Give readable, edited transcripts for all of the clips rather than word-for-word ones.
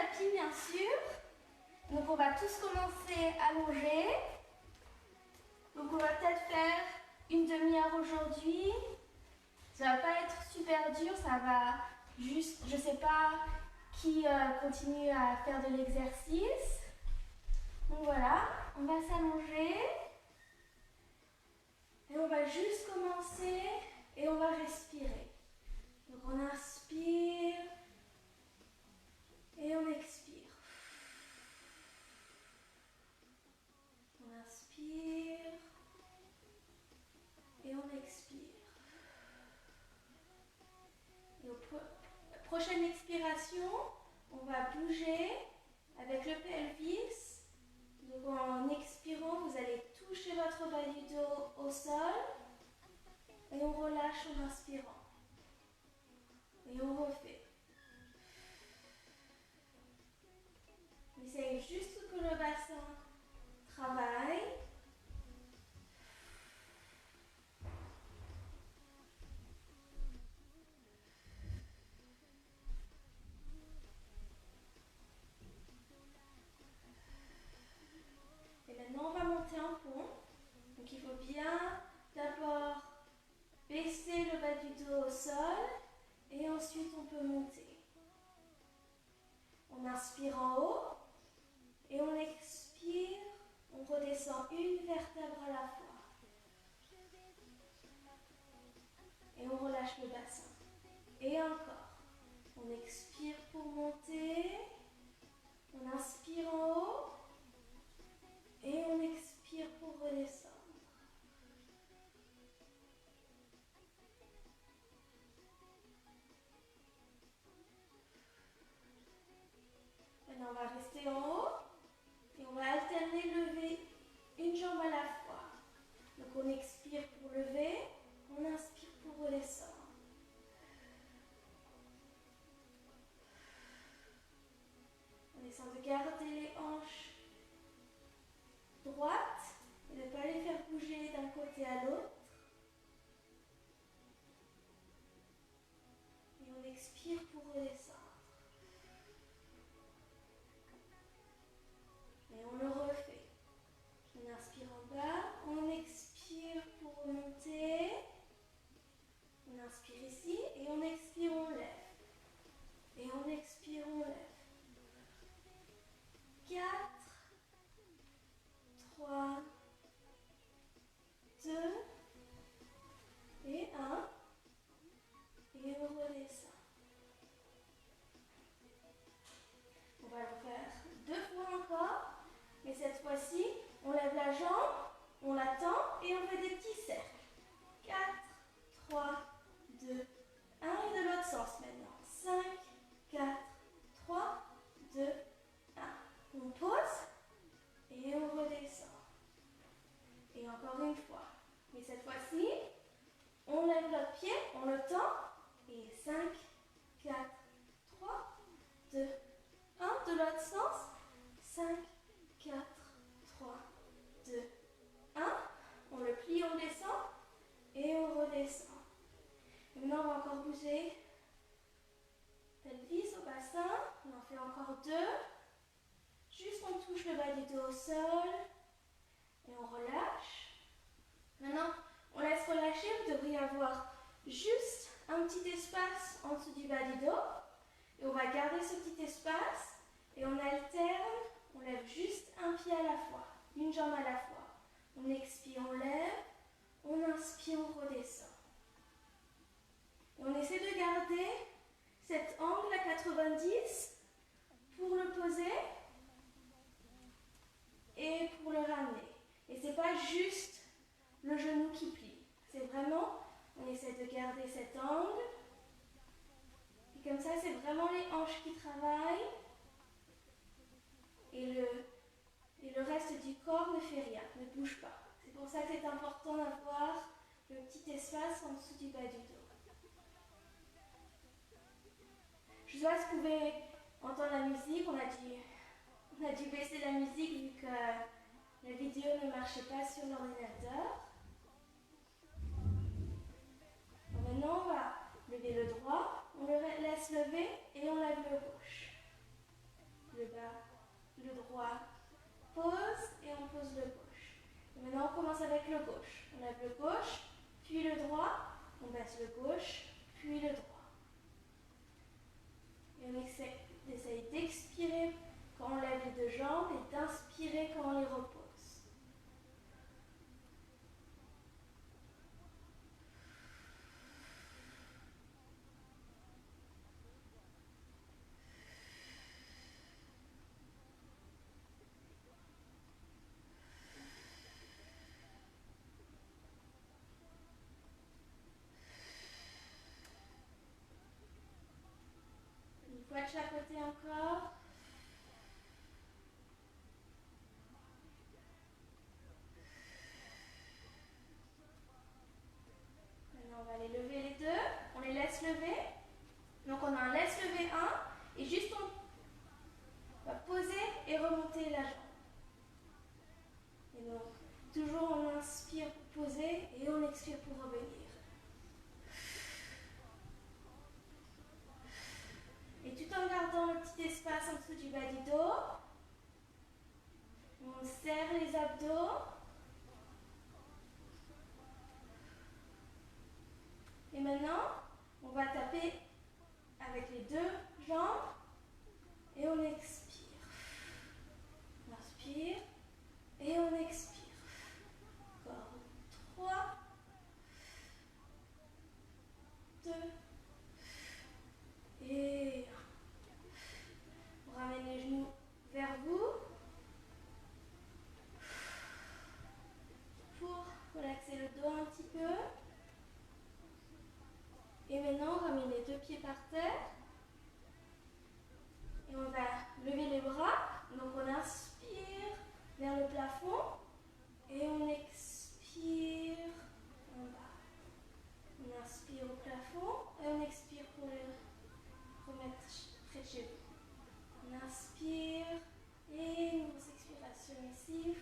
tapis bien sûr. Donc on va tous commencer allongés. Donc on va peut-être faire une demi-heure aujourd'hui. Ça va pas être super dur, ça va juste, je sais pas qui continue à faire de l'exercice. Donc voilà, on va s'allonger. Et on va juste commencer et on va respirer. Donc on inspire et on expire. On inspire et on expire. Et la prochaine expiration, on va bouger avec le pelvis. Donc en expirant, vous allez toucher votre bas du dos au sol. Et on relâche en inspirant. Et on refait. On essaye juste que le bassin travaille. Et maintenant, on va monter en pont. Donc il faut bien d'abord baisser le bas du dos au sol et ensuite on peut monter. On inspire en haut et on expire, on redescend une vertèbre à la fois. Et on relâche le bassin. Et encore. On expire pour monter, on inspire en haut et on expire pour redescendre. Maintenant, on va rester en haut et on va alterner lever une jambe à la fois. Donc, on expire pour lever, on inspire pour redescendre. On essaie de garder les hanches droites et de ne pas les faire bouger d'un côté à l'autre. Et on expire pour redescendre. Et on le refait. On inspire en bas, on expire pour remonter. On inspire ici et on expire, on lève. Et on expire, on lève. 4, 3, 2 et 1. Et on redescend. On va le faire 2 fois encore. Mais cette fois-ci, on lève la jambe, on la tend et on fait des petits cercles. 4, 3, 2, 1 et de l'autre sens maintenant. 5, 4, 3, 2, 1. On pose et on redescend. Et encore une fois. Mais cette fois-ci, on lève notre pied, on le tend. Et 5, 4, 3, 2, 1. De l'autre sens. 5, 4, 3, 2, 1. On le plie, on descend. Et on redescend. Et maintenant, on va encore bouger. Pelvis au bassin. On en fait encore 2. Juste on touche le bas du dos au sol. Et on relâche. Maintenant, on laisse relâcher. Vous devriez avoir juste un petit espace en dessous du bas du dos. Et on va garder ce petit espace. Et on alterne. On lève juste un pied à la fois. Une jambe à la fois. On expire, on lève. On inspire, on redescend. Et on essaie de garder cet angle à 90 pour le poser et pour le ramener. Et c'est pas juste le genou qui plie. C'est vraiment, on essaie de garder cet angle. Et comme ça, c'est vraiment les hanches qui travaillent. Et le reste du corps ne fait rien, ne bouge pas. C'est pour ça que c'est important d'avoir le petit espace en dessous du bas du dos. Je sais pas si vous pouvez entendre la musique, on a dû baisser la musique vu que la vidéo ne marchait pas sur l'ordinateur. Maintenant, on va lever le droit, on le laisse lever et on lève le gauche. Et maintenant, on commence avec le gauche. On lève le gauche, puis le droit. On baisse le gauche, puis le droit. Et on essaye d'expirer quand on lève les deux jambes et d'inspirer quand on les repose. Une fois de chaque côté encore. Maintenant, on va les lever les deux. On les laisse lever. Donc, on a un laisse lever 1. Et juste, on va poser et remonter la jambe. Et donc, toujours on inspire pour poser et on expire pour revenir. Et tout en gardant le petit espace en dessous du bas du dos, on serre les abdos. Et maintenant, on va taper avec les deux jambes et on expire. On inspire et on expire. Encore 3, 2 et 1. On ramène les genoux vers vous pour relaxer le dos un petit peu. Et maintenant, on ramène les deux pieds par terre. Et on va lever les bras. Donc on inspire vers le plafond. Et on expire en bas. On inspire au plafond. Et on expire pour le remettre près de chez vous. On inspire. Et une grosse expiration ici.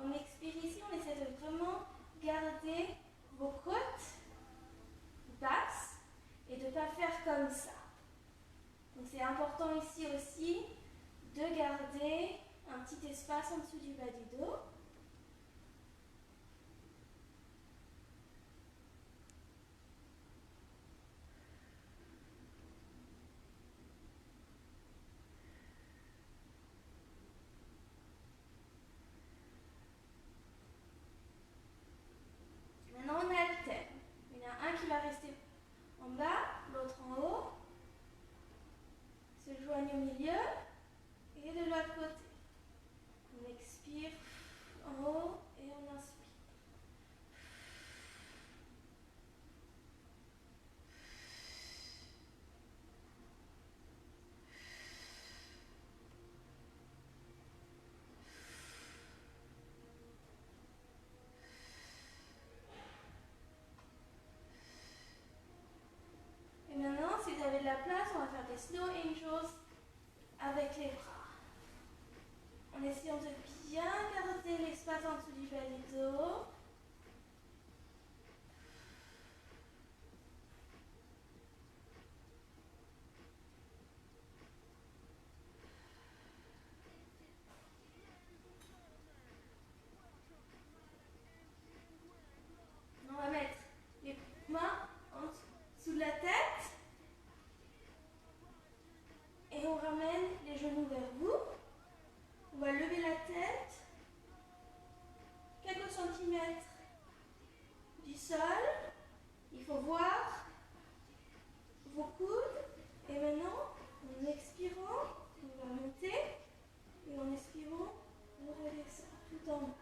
On expire ici, on essaie de vraiment garder vos côtes basses et de ne pas faire comme ça. Donc c'est important ici aussi de garder un petit espace en dessous du bas du dos. Maintenant on alterne. Il y en a un qui va rester en bas, l'autre en haut. Se joignent au milieu et de l'autre côté. On expire en haut et on inspire. Et maintenant, si vous avez de la place, on va faire des Snow Angels avec les bras. En essayant de bien garder l'espace en dessous du bas du dos. On va mettre les mains en dessous de la tête. Et on ramène les genoux vers vous. On va lever la tête. Quelques centimètres du sol. Il faut voir vos coudes. Et maintenant, en expirant, on va monter. Et en expirant, on redescend tout en bas.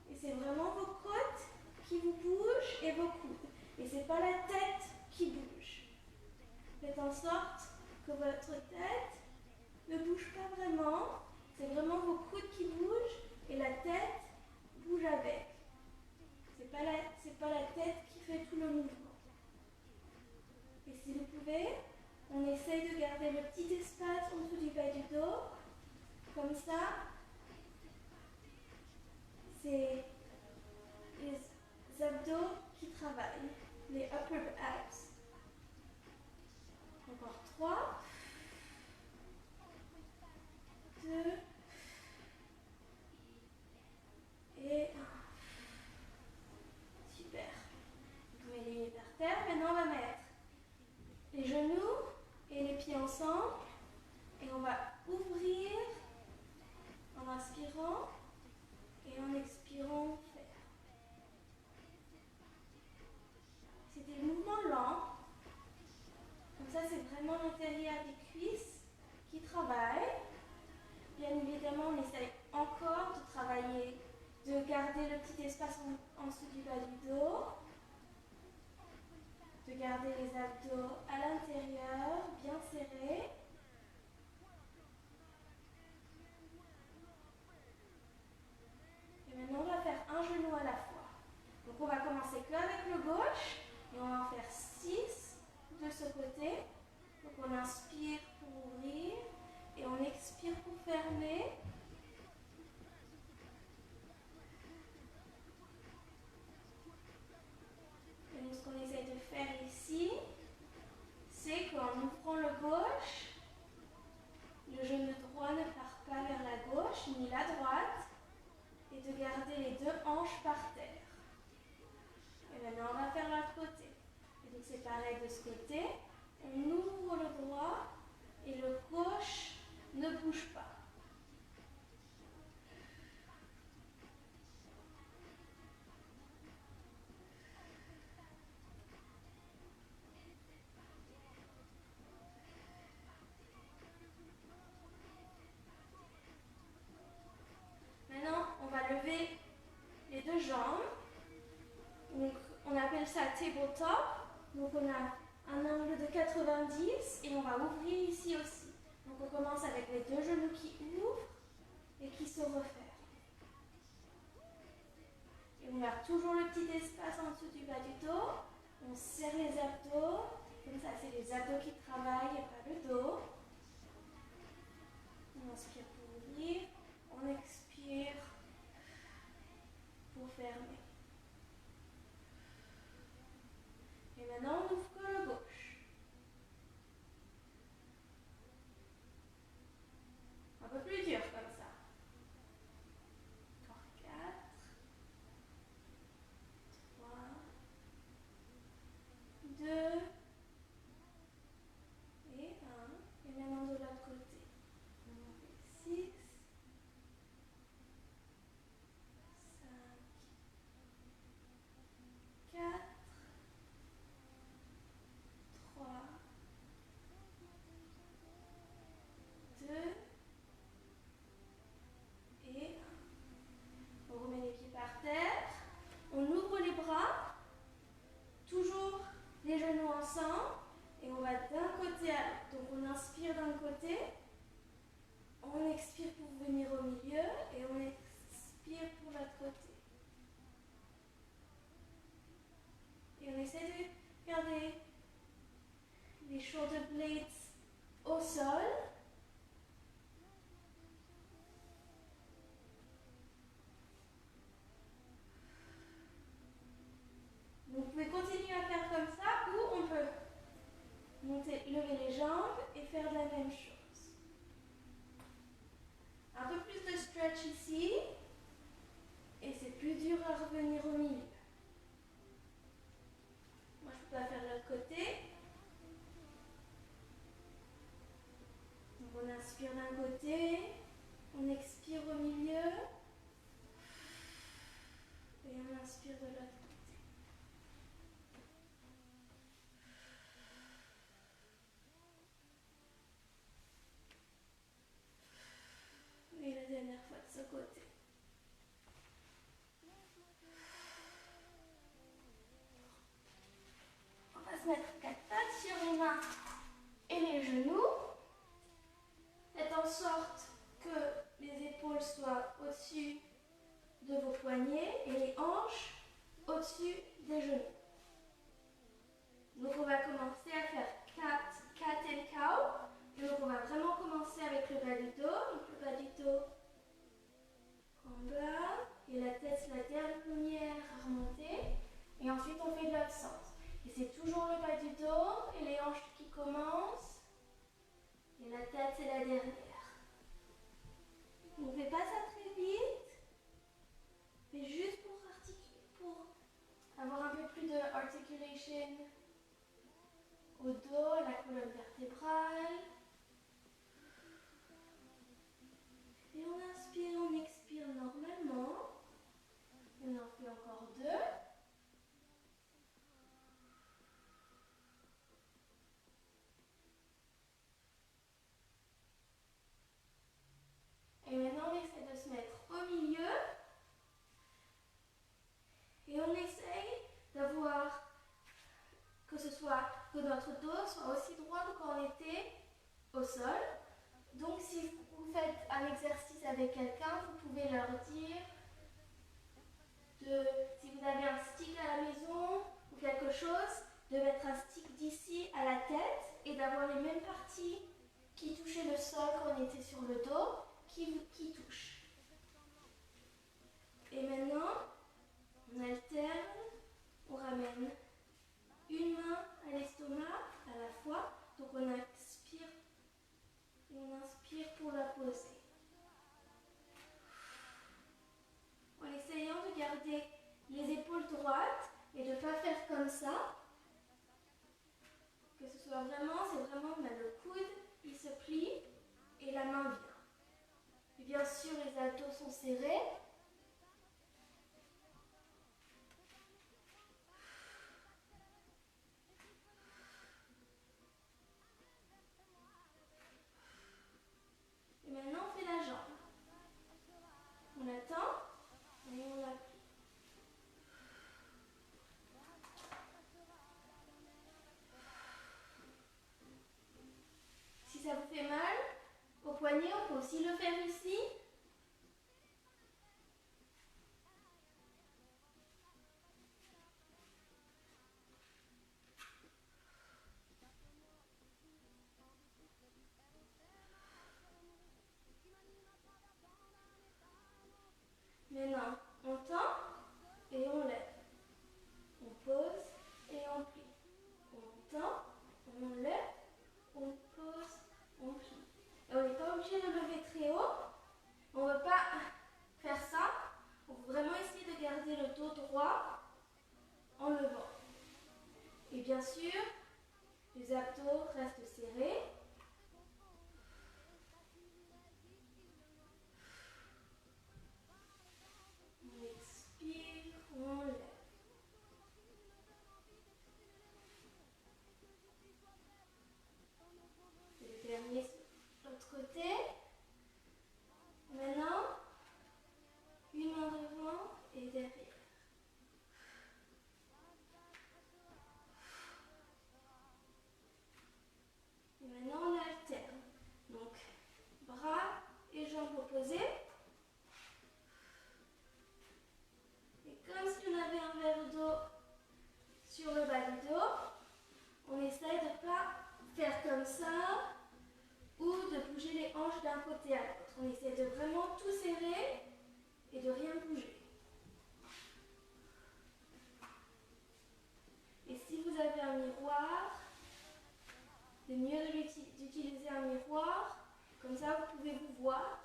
Et c'est vraiment vos côtes qui vous bougent et vos coudes. Et c'est pas la tête qui bouge. Faites en sorte que votre tête ne bouge pas vraiment. C'est vraiment vos coudes qui bougent et la tête bouge avec. C'est pas la tête qui fait tout le mouvement. Et si vous pouvez, on essaye de garder le petit espace en dessous du bas du dos. Comme ça, c'est maintenant, on essaye encore de travailler, de garder le petit espace en dessous du bas du dos, de garder les abdos à l'intérieur, bien serrés. Et maintenant, on va faire un genou à la fois. Donc, on va commencer qu'avec le gauche et on va en faire 6 de ce côté. Donc, on inspire pour ouvrir et on expire pour fermer. Et donc, ce qu'on essaye de faire ici, c'est qu'en ouvrant le gauche, le genou droit ne part pas vers la gauche ni la droite et de garder les deux hanches par terre. Et maintenant, on va faire l'autre côté. Et donc, c'est pareil de ce côté. On ouvre le droit et le gauche ne bouge pas. Maintenant, on va lever les deux jambes. Donc, on appelle ça tabletop. Donc, on a un angle de 90 et on va ouvrir ici aussi. Donc, on commence avec les deux genoux qui ouvrent et qui se referment. Et on garde toujours le petit espace en dessous du bas du dos. On serre les abdos. Comme ça, c'est les abdos qui travaillent et pas le dos. On inspire pour ouvrir. On expire pour fermer. Et maintenant, on ouvre que le gauche. Un peu plus dur comme ça. Encore 4, 3, 2 et 1. Et maintenant de l'autre côté. On fait 6, 5, 4, 3, 2 et 1. On remet les pieds par terre. On ouvre les bras. Toujours les genoux ensemble. Et on va d'un côté à l'autre. Donc on inspire d'un côté. On expire pour venir au milieu. Et on expire pour l'autre côté. Et on essaie de garder les shoulder blades au sol. Donc vous pouvez continuer à faire comme ça ou on peut lever les jambes et faire la même chose. Un peu plus de stretch ici. Et c'est plus dur à revenir au milieu. Moi je peux faire de l'autre côté. Donc on inspire d'un côté. On expire au milieu. Et on inspire de l'autre côté. Et la dernière fois de ce côté. On va se mettre 4 pattes sur les mains et les genoux. Faites en sorte que les épaules soient au-dessus de vos poignets et les hanches au-dessus des genoux. Donc on va commencer à faire cat and cow. Et donc on va vraiment commencer avec le bas du dos. Donc le bas du dos en bas et la tête la dernière à remonter. Et ensuite on fait de l'autre sens. Et c'est toujours le bas du dos et les hanches qui commencent. Et la tête c'est la dernière. On ne fait pas ça très vite. Mais juste pour avoir un peu plus de articulation au dos, la colonne vertébrale. Et on inspire, on expire normalement. On en fait encore 2. que notre dos soit aussi droit que quand on était au sol. Donc si vous faites un exercice avec quelqu'un, vous pouvez leur dire si vous avez un stick à la maison ou quelque chose, de mettre un stick d'ici à la tête et d'avoir les mêmes parties qui touchaient le sol quand on était sur le dos, qui touchent. Et maintenant, on alterne, on ramène une main à l'estomac à la fois, donc on expire et on inspire pour la poser. En essayant de garder les épaules droites et de ne pas faire comme ça, que ce soit vraiment, c'est vraiment le coude, il se plie et la main vient. Et bien sûr, les abdos sont serrés. Et maintenant, on fait la jambe. On attend et on la plie. Si ça vous fait mal au poignet, on peut aussi le faire ici. Maintenant, on tend et on lève. On pose et on plie. On tend, on lève, on pose, on plie. Et on n'est pas obligé de lever très haut. On ne veut pas faire ça. On veut vraiment essayer de garder le dos droit en levant. Et bien sûr, les abdos restent serrés. On expire, on lève. Et le dernier sur l'autre côté. Maintenant, une main devant et derrière. Et maintenant, on alterne. Donc, bras et jambes opposées. Et comme si on avait un verre d'eau sur le bas du dos, on essaye de ne pas faire comme ça ou de bouger les hanches d'un côté à l'autre. On essaie de vraiment tout serrer et de rien bouger. Et si vous avez un miroir, c'est mieux d'utiliser un miroir, comme ça vous pouvez vous voir.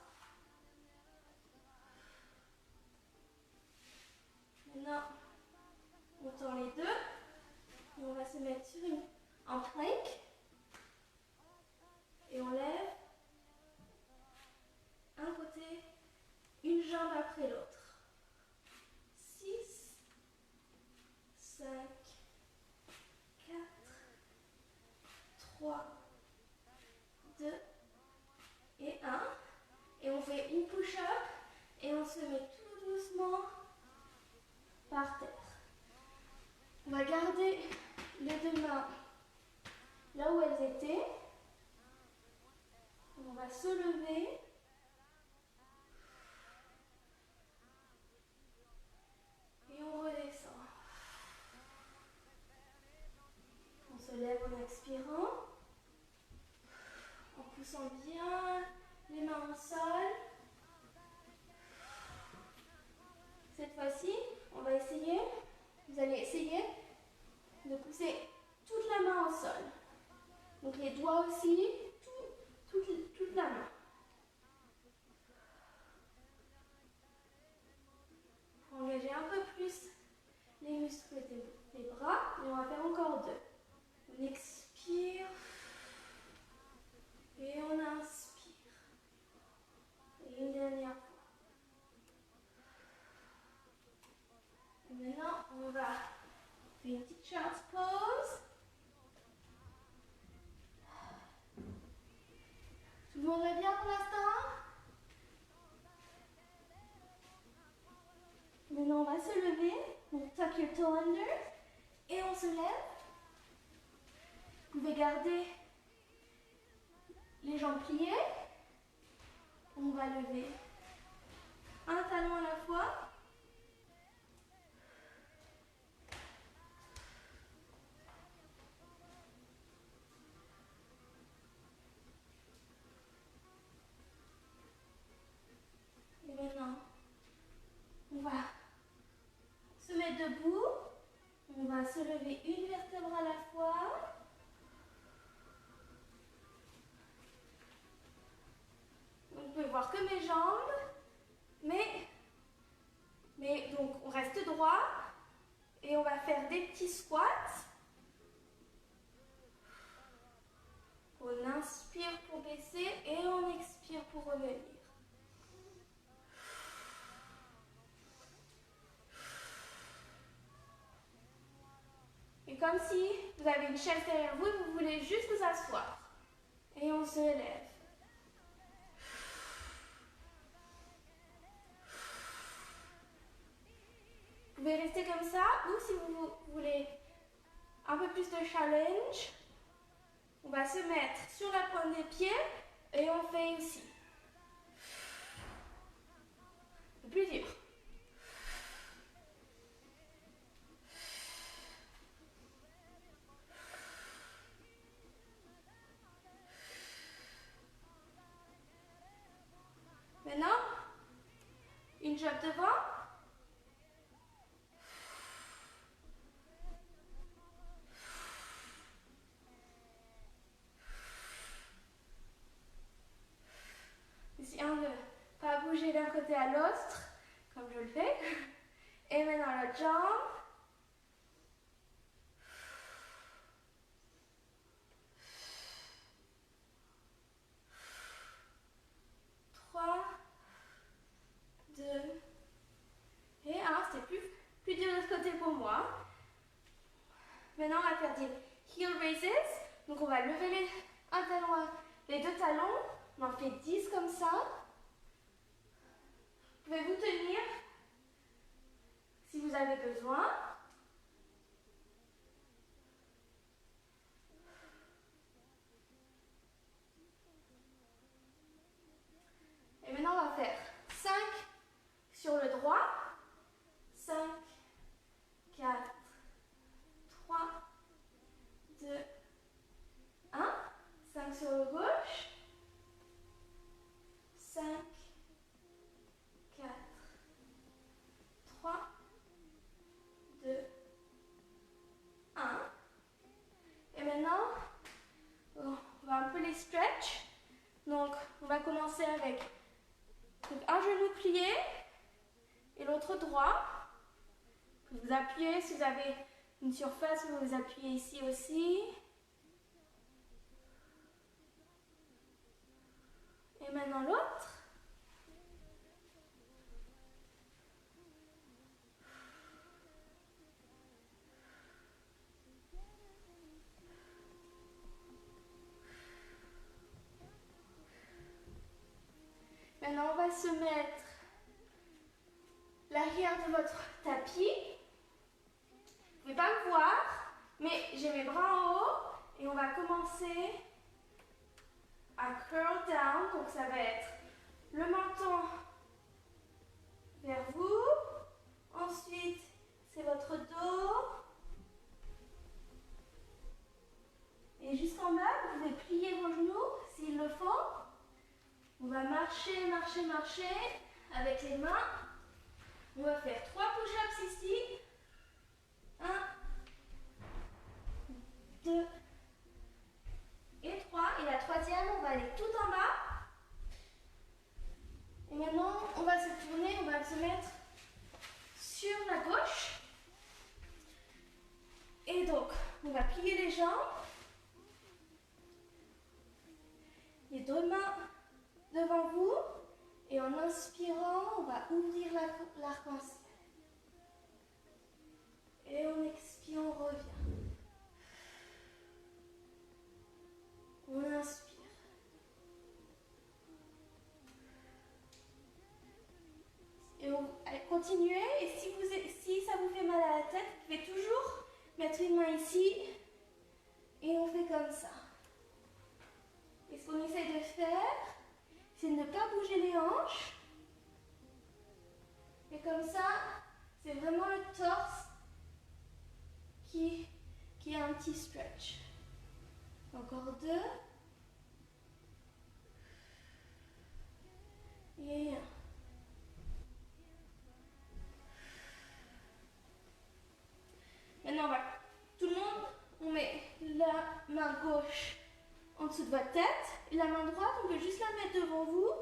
Maintenant, on tend les deux et on va se mettre en plank et on lève un côté, une jambe après l'autre. 6, 5, 4, 3, 2 et 1. Et on fait une push-up et on se met tout doucement par terre. On va garder les deux mains là où elles étaient. On va se lever. Et on redescend. On se lève en expirant. En poussant bien les mains au sol. Cette fois-ci, on va essayer, vous allez essayer de pousser toute la main au sol. Donc les doigts aussi, toute la main. On va engager un peu plus les muscles des bras et on va faire encore deux. On expire et on inspire. Et une dernière fois. Et maintenant, on va faire une petite child's pose. Tout le monde va bien pour l'instant? Maintenant, on va se lever. Donc, tuck your toe under. Et on se lève. Vous pouvez garder les jambes pliées. On va lever un talon à la fois. Et maintenant, on va se mettre debout. On va se lever une vertèbre à la fois. Donc, vous pouvez voir que mes jambes. Mais donc, on reste droit. Et on va faire des petits squats. On inspire pour baisser et on expire pour revenir. Et comme si vous avez une chaise derrière vous et vous voulez juste vous asseoir. Et on se lève. Vous pouvez rester comme ça ou si vous voulez un peu plus de challenge, on va se mettre sur la pointe des pieds et on fait ici. Le plus dur. Maintenant, une jambe devant. Essayons de ne pas bouger d'un côté à l'autre, comme je le fais. Et maintenant l'autre jambe. Trois, deux, et un. C'était plus dur de ce côté pour moi. Maintenant, on va faire des heel raises. Donc, on va lever les deux talons. On en fait 10 comme ça. Vous pouvez vous tenir si vous avez besoin. Et maintenant, on va faire 5 sur le droit. 5, 4, 3, 2, 1. 5 sur le gauche. 5, 4, 3, 2, 1. Et maintenant, on va un peu les stretch. Donc, on va commencer avec un genou plié et l'autre droit. Vous vous appuyez, si vous avez une surface, vous vous appuyez ici aussi. Et maintenant l'autre. Maintenant, on va se mettre l'arrière de votre tapis. Vous ne pouvez pas me voir, mais j'ai mes bras en haut et on va commencer à curl down. Donc, ça va être le menton vers vous. Ensuite, c'est votre dos. Et jusqu'en bas, vous pouvez plier vos genoux s'il le faut. On va marcher, marcher, marcher avec les mains. On va faire 3 push-ups ici. 1, 2 et 3. Et la troisième, on va aller tout en bas. Et maintenant, on va se tourner, on va se mettre sur la gauche. Et donc, on va plier les jambes. Les deux mains devant vous. Et en inspirant, on va ouvrir l'arc-en-ciel. Et on expire, on revient. On inspire. Et continuez. Et si ça vous fait mal à la tête, vous pouvez toujours mettre une main ici Et on fait comme ça. Et ce qu'on essaie de faire, c'est de ne pas bouger les hanches. Et comme ça, c'est vraiment le torse qui a un petit stretch. Encore 2. Et 1. Maintenant, tout le monde, on met la main gauche en dessous de votre tête. Et la main droite, on peut juste la mettre devant vous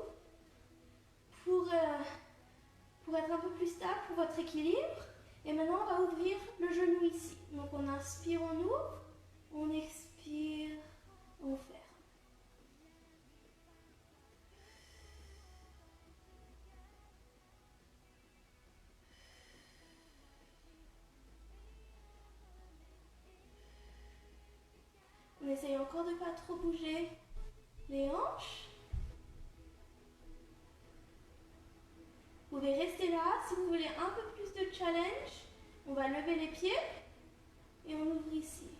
pour être un peu plus stable pour votre équilibre. Et maintenant, on va ouvrir le genou ici. Donc, on inspire, on ouvre. On expire, on ferme. On essaye encore de ne pas trop bouger les hanches. Vous pouvez rester là. Si vous voulez un peu plus de challenge, on va lever les pieds et on ouvre ici.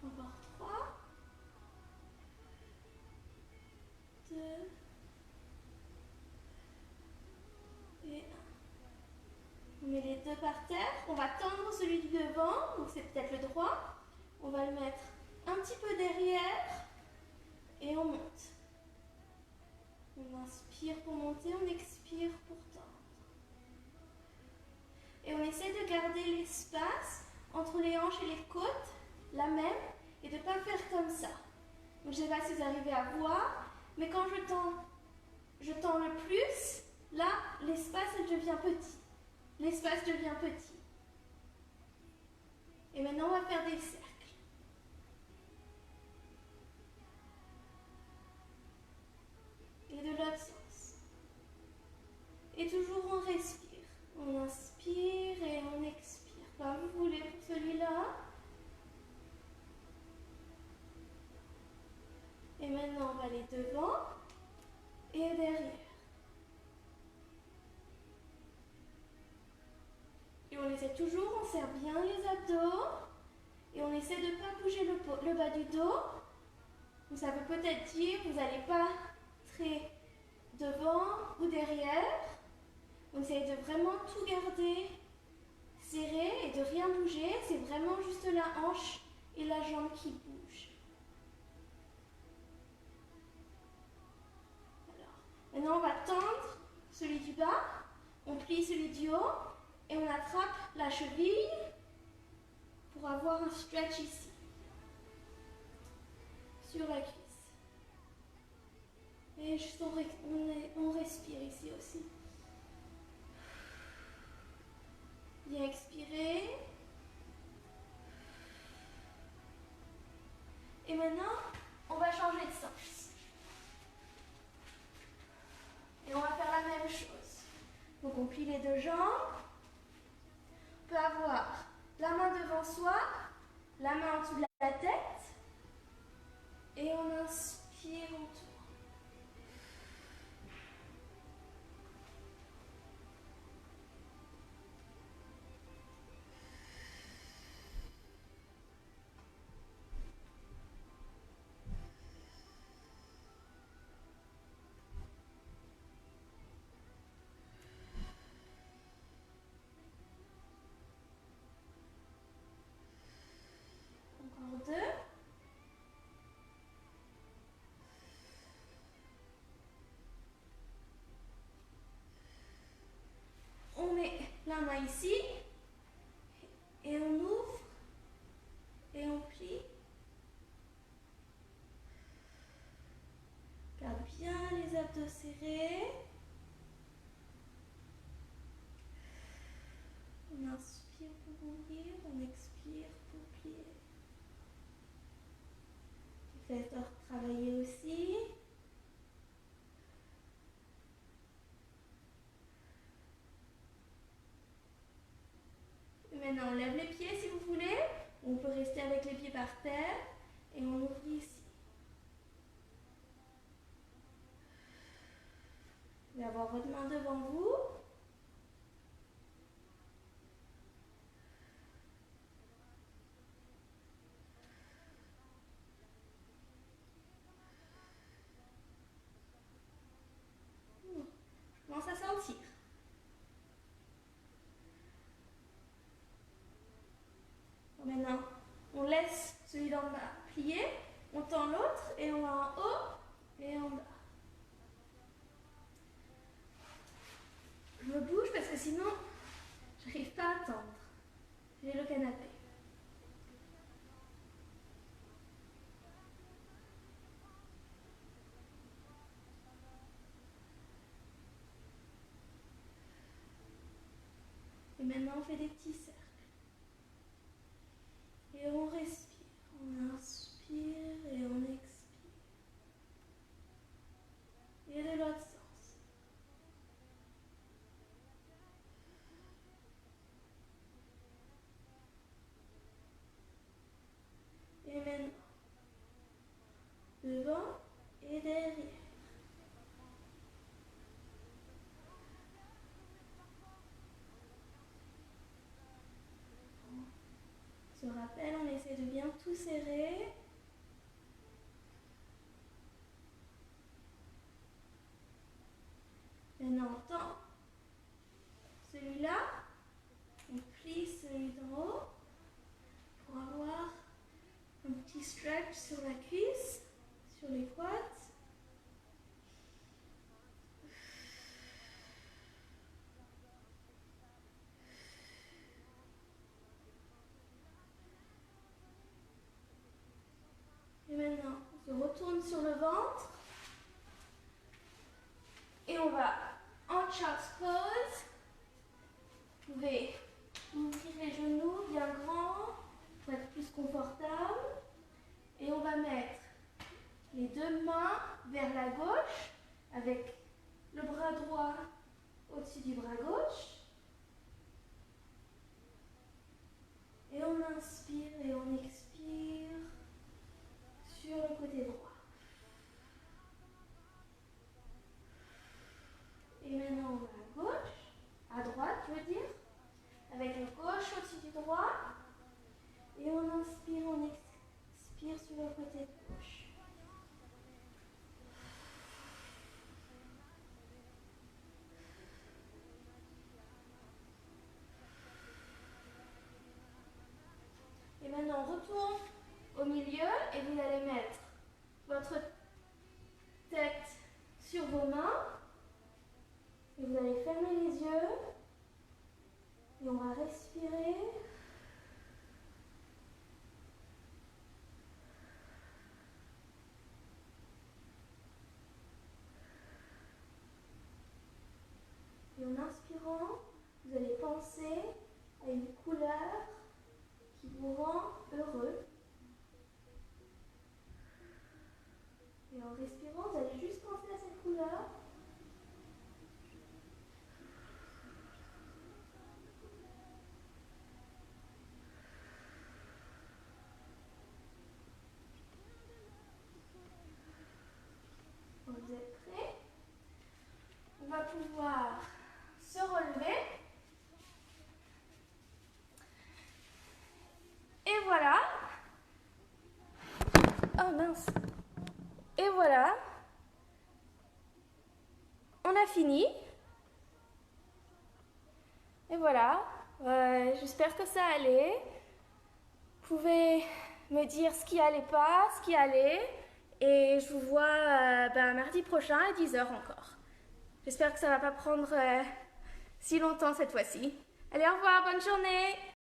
Encore 3, 2 et 1. On met les deux par terre. On va tendre celui du devant, donc c'est peut-être le droit. On va le mettre un petit peu derrière et on monte. On inspire pour monter, on expire pour tendre. Et on essaie de garder l'espace entre les hanches et les côtes, la même, et de ne pas faire comme ça. Donc, je ne sais pas si vous arrivez à voir, mais quand je tends le plus, là, l'espace devient petit. L'espace devient petit. Et maintenant, on va faire des cercles. Et de l'autre sens. Et toujours on respire. On inspire et on expire. Comme vous voulez pour celui-là. Et maintenant, on va aller devant et derrière. Et on essaie toujours, on serre bien les abdos. Et on essaie de ne pas bouger le bas du dos. Donc ça veut peut-être dire que vous n'allez pas très devant ou derrière. On essaie de vraiment tout garder serré et de rien bouger. C'est vraiment juste la hanche et la jambe qui bougent. Alors, maintenant on va tendre celui du bas. On plie celui du haut et on attrape la cheville pour avoir un stretch ici, sur la cuisse. Et juste on respire ici aussi. Bien expirer. Et maintenant, on va changer de sens. Et on va faire la même chose. Donc on plie les deux jambes. On peut avoir la main devant soi, la main en dessous de la tête. Et on inspire, on tourne. Encore 2. On met la main ici et on ouvre et on plie. Garde bien les abdos serrés. On inspire pour ouvrir, on expire pour plier. Les fesses doivent travailler aussi. Et maintenant, on lève les pieds si vous voulez. On peut rester avec les pieds par terre. Et on ouvre ici. Vous allez avoir votre main devant vous. Je commence à sentir. Bon, maintenant, on laisse celui d'en bas plier, on tend l'autre et on va en haut et en bas. Je me bouge parce que sinon, je n'arrive pas à tendre. J'ai le canapé. Et maintenant, on fait des petits cercles. Et on respire. On inspire et on expire. Et de l'autre sens. Et maintenant, devant et derrière. On se rappelle, on essaie de bien tout serrer. Maintenant, on tend celui-là. On plie celui d'en haut pour avoir un petit stretch sur la cuisse, sur les quads. Et maintenant, on se retourne sur le ventre. Et on va en child's pose. Vous pouvez ouvrir les genoux bien grands pour être plus confortable. Et on va mettre les deux mains vers la gauche avec le bras droit au-dessus du bras gauche. Et on inspire et on expire sur le côté droit. Et maintenant on va à gauche, à droite je veux dire, avec le gauche au-dessus du droit. Et on inspire, on expire sur le côté gauche. Et maintenant, on retourne au milieu et vous allez mettre votre tête sur vos mains. Et vous allez fermer les yeux. Et on va respirer. Et en inspirant, vous allez penser à une couleur qui vous rend heureux. Et en respirant, vous allez juste penser à cette couleur. Quand vous êtes prêts, on va pouvoir se relever. Et voilà. Oh mince. Et voilà. On a fini. Et voilà. J'espère que ça allait. Vous pouvez me dire ce qui allait pas, ce qui allait. Et je vous vois mardi prochain à 10h encore. J'espère que ça va pas prendre si longtemps cette fois-ci. Allez, au revoir, bonne journée.